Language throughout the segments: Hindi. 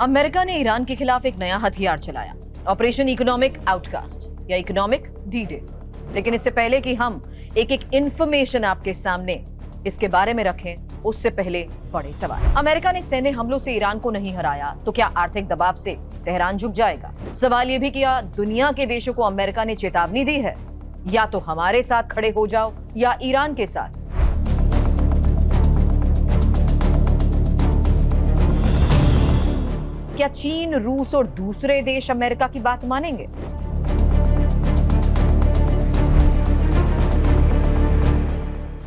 अमेरिका ने ईरान के खिलाफ एक नया हथियार चलाया, ऑपरेशन इकोनॉमिक आउटकास्ट या इकोनॉमिक डी-डे। लेकिन इससे पहले कि हम एक एक इंफॉर्मेशन आपके सामने इसके बारे में रखें, उससे पहले बड़े सवाल। अमेरिका ने सैन्य हमलों से ईरान को नहीं हराया तो क्या आर्थिक दबाव से तेहरान झुक जाएगा? सवाल यह भी किया, दुनिया के देशों को अमेरिका ने चेतावनी दी है, या तो हमारे साथ खड़े हो जाओ या ईरान के साथ। क्या चीन, रूस और दूसरे देश अमेरिका की बात मानेंगे?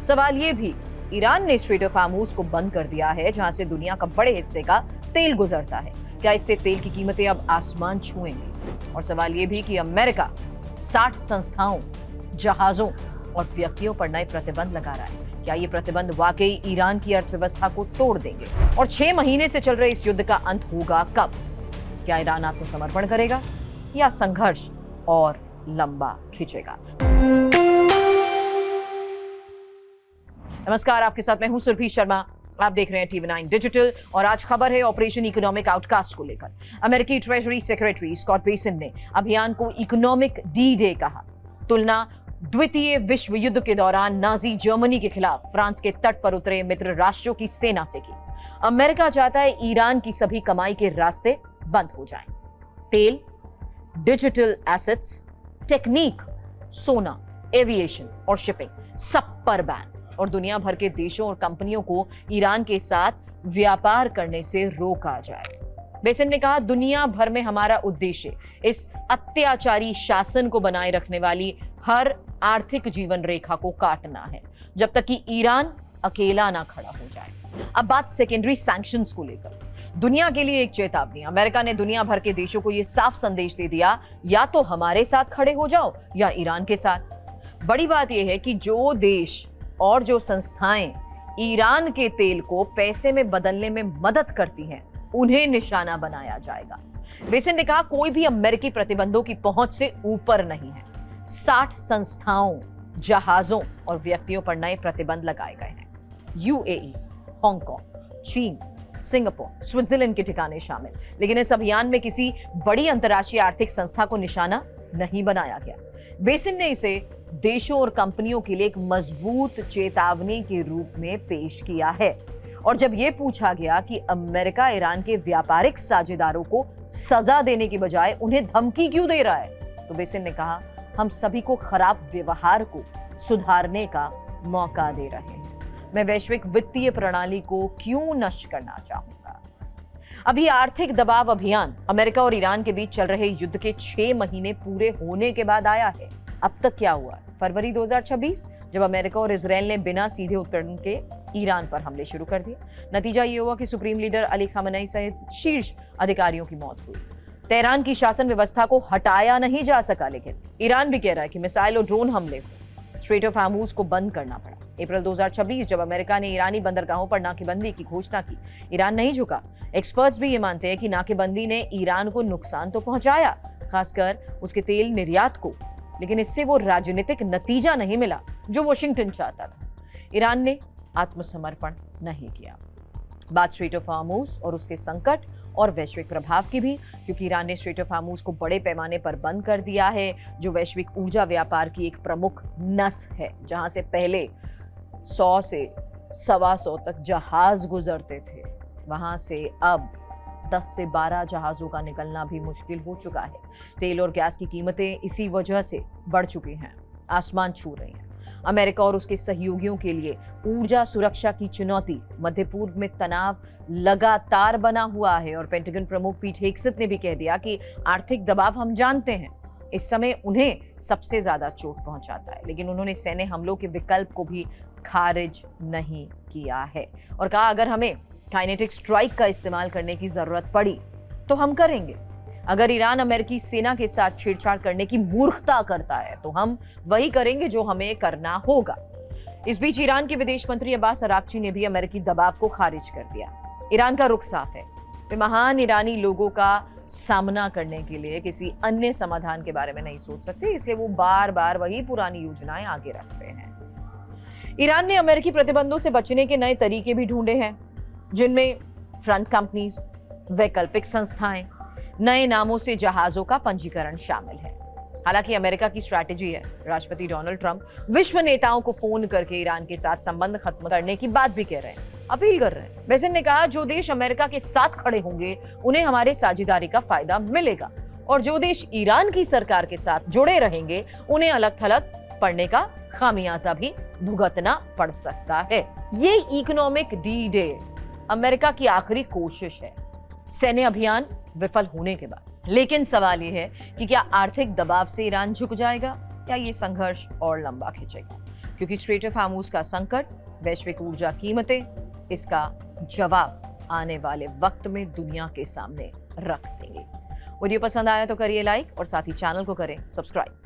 सवाल यह भी, ईरान ने स्ट्रेट ऑफ हॉर्मुज़ को बंद कर दिया है, जहां से दुनिया का बड़े हिस्से का तेल गुजरता है। क्या इससे तेल की कीमतें अब आसमान छुएंगी? और सवाल यह भी कि अमेरिका 60 संस्थाओं, जहाजों और व्यक्तियों पर नए प्रतिबंध लगा रहा है। क्या ये प्रतिबंध वाकई ईरान की अर्थव्यवस्था को तोड़ देंगे? और 6 महीने से चल रहे इस युद्ध का अंत होगा कब? क्या ईरान आत्मसमर्पण करेगा या संघर्ष और लंबा खिंचेगा? नमस्कार, आपके साथ मैं हूं सुरभि शर्मा। आप देख रहे हैं TV9 डिजिटल और आज खबर है ऑपरेशन इकोनॉमिक आउटकास्ट को लेकर। अमेरिकी ट्रेजरी सेक्रेटरी स्कॉट बेसिन ने अभियान को इकोनॉमिक डी-डे कहा। तुलना द्वितीय विश्व युद्ध के दौरान नाजी जर्मनी के खिलाफ फ्रांस के तट पर उतरे मित्र राष्ट्रों की सेना से की। अमेरिका चाहता है ईरान की सभी कमाई के रास्ते बंद हो जाएं। तेल, डिजिटल एसेट्स, टेक्निक, सोना, एविएशन और शिपिंग, सब पर बैन। और दुनिया भर के देशों और कंपनियों को ईरान के साथ व्यापार करने से रोका जाए। बेसिन ने कहा, दुनिया भर में हमारा उद्देश्य इस अत्याचारी शासन को बनाए रखने वाली हर आर्थिक जीवन रेखा को काटना है, जब तक कि ईरान अकेला ना खड़ा हो जाए। अब बात सेकेंडरी सैंक्शंस को लेकर। दुनिया के लिए एक चेतावनी। अमेरिका ने दुनिया भर के देशों को यह साफ संदेश दे दिया, या तो हमारे साथ खड़े हो जाओ या ईरान के साथ। बड़ी बात यह है कि जो देश और जो संस्थाएं ईरान के तेल को पैसे में बदलने में मदद करती हैं, उन्हें निशाना बनाया जाएगा। बेसिन ने कहा, कोई भी अमेरिकी प्रतिबंधों की पहुंच से ऊपर नहीं है। 60 संस्थाओं, जहाजों और व्यक्तियों पर नए प्रतिबंध लगाए गए हैं। यूएई, हांगकांग, चीन, सिंगापुर, स्विट्जरलैंड के ठिकाने शामिल। लेकिन इस अभियान में किसी बड़ी अंतर्राष्ट्रीय आर्थिक संस्था को निशाना नहीं बनाया गया। बेसिन ने इसे देशों और कंपनियों के लिए एक मजबूत चेतावनी के रूप में पेश किया है। और जब यह पूछा गया कि अमेरिका ईरान के व्यापारिक साझेदारों को सजा देने की बजाय उन्हें धमकी क्यों दे रहा है, तो बेसिन ने कहा, हम सभी को खराब व्यवहार को सुधारने का मौका दे रहे हैं। मैं वैश्विक वित्तीय प्रणाली को क्यों नष्ट करना चाहूंगा? अभी आर्थिक दबाव अभियान अमेरिका और ईरान के बीच चल रहे युद्ध के 6 महीने पूरे होने के बाद आया है। अब तक क्या हुआ? फरवरी 2026, जब अमेरिका और इजराइल ने बिना सीधे उत्पीड़न के ईरान पर हमले शुरू कर दिए। नतीजा ये हुआ कि सुप्रीम लीडर अली खामेनी सहित शीर्ष अधिकारियों की मौत हुई। तेहरान की शासन व्यवस्था को हटाया नहीं जा सका, लेकिन ईरान भी कह रहा है कि मिसाइल और ड्रोन हमले हुए। स्ट्रेट ऑफ हॉर्मुज़ को बंद करना पड़ा। अप्रैल 2026, जब अमेरिका ने ईरानी बंदरगाहों पर नाकेबंदी की घोषणा की, ईरान नहीं झुका। एक्सपर्ट्स भी ये मानते हैं कि नाकेबंदी ने ईरान को नुकसान तो पहुंचाया, खासकर उसके तेल निर्यात को, लेकिन इससे वो राजनीतिक नतीजा नहीं मिला जो वॉशिंगटन चाहता था। ईरान ने आत्मसमर्पण नहीं किया। बात स्ट्रेट ऑफ हॉर्मुज़ और उसके संकट और वैश्विक प्रभाव की भी, क्योंकि ईरान ने स्ट्रेट ऑफ हॉर्मुज़ को बड़े पैमाने पर बंद कर दिया है, जो वैश्विक ऊर्जा व्यापार की एक प्रमुख नस है। जहां से पहले 100 से 125 तक जहाज गुजरते थे, वहां से अब 10 से 12 जहाजों का निकलना भी मुश्किल हो चुका है। तेल और गैस की कीमतें इसी वजह से बढ़ चुकी हैं, आसमान छू रही हैं। अमेरिका और उसके सहयोगियों के लिए ऊर्जा सुरक्षा की चुनौती, मध्य पूर्व में तनाव लगातार बना हुआ है। और पेंटागन प्रमुख पीट हेगसेथ ने भी कह दिया कि आर्थिक दबाव हम जानते हैं, इस समय उन्हें सबसे ज्यादा चोट पहुंचाता है, लेकिन उन्होंने सैन्य हमलों के विकल्प को भी खारिज नहीं किया है और कहा, अगर हमें काइनेटिक स्ट्राइक का इस्तेमाल करने की जरूरत पड़ी तो हम करेंगे। अगर ईरान अमेरिकी सेना के साथ छेड़छाड़ करने की मूर्खता करता है तो हम वही करेंगे जो हमें करना होगा। इस बीच ईरान के विदेश मंत्री अब्बास अराक्ची ने भी अमेरिकी दबाव को खारिज कर दिया। ईरान का रुख साफ है, वे महान ईरानी लोगों का सामना करने के लिए किसी अन्य समाधान के बारे में नहीं सोच सकते, इसलिए वो बार बार वही पुरानी योजनाएं आगे रखते हैं। ईरान ने अमेरिकी प्रतिबंधों से बचने के नए तरीके भी ढूंढे हैं, जिनमें फ्रंट कंपनीज, वैकल्पिक संस्थाएं, नए नामों से जहाजों का पंजीकरण शामिल है। हालांकि अमेरिका की स्ट्रैटेजी है, राष्ट्रपति डोनाल्ड ट्रंप विश्व नेताओं को फोन करके ईरान के साथ संबंध खत्म करने की बात भी कह रहे हैं, अपील कर रहे हैं। बेसिन ने कहा, जो देश अमेरिका के साथ खड़े होंगे उन्हें हमारे साझेदारी का फायदा मिलेगा, और जो देश ईरान की सरकार के साथ जुड़े रहेंगे उन्हें अलग थलग पड़ने का खामियाजा भी भुगतना पड़ सकता है। ये इकोनॉमिक डी डे अमेरिका की आखिरी कोशिश है सैन्य अभियान विफल होने के बाद। लेकिन सवाल यह है कि क्या आर्थिक दबाव से ईरान झुक जाएगा या ये संघर्ष और लंबा खिंचेगा, क्योंकि स्ट्रेट ऑफ हार्मुज का संकट, वैश्विक ऊर्जा कीमतें इसका जवाब आने वाले वक्त में दुनिया के सामने रख देंगे। वीडियो पसंद आया तो करिए लाइक और साथ ही चैनल को करें सब्सक्राइब।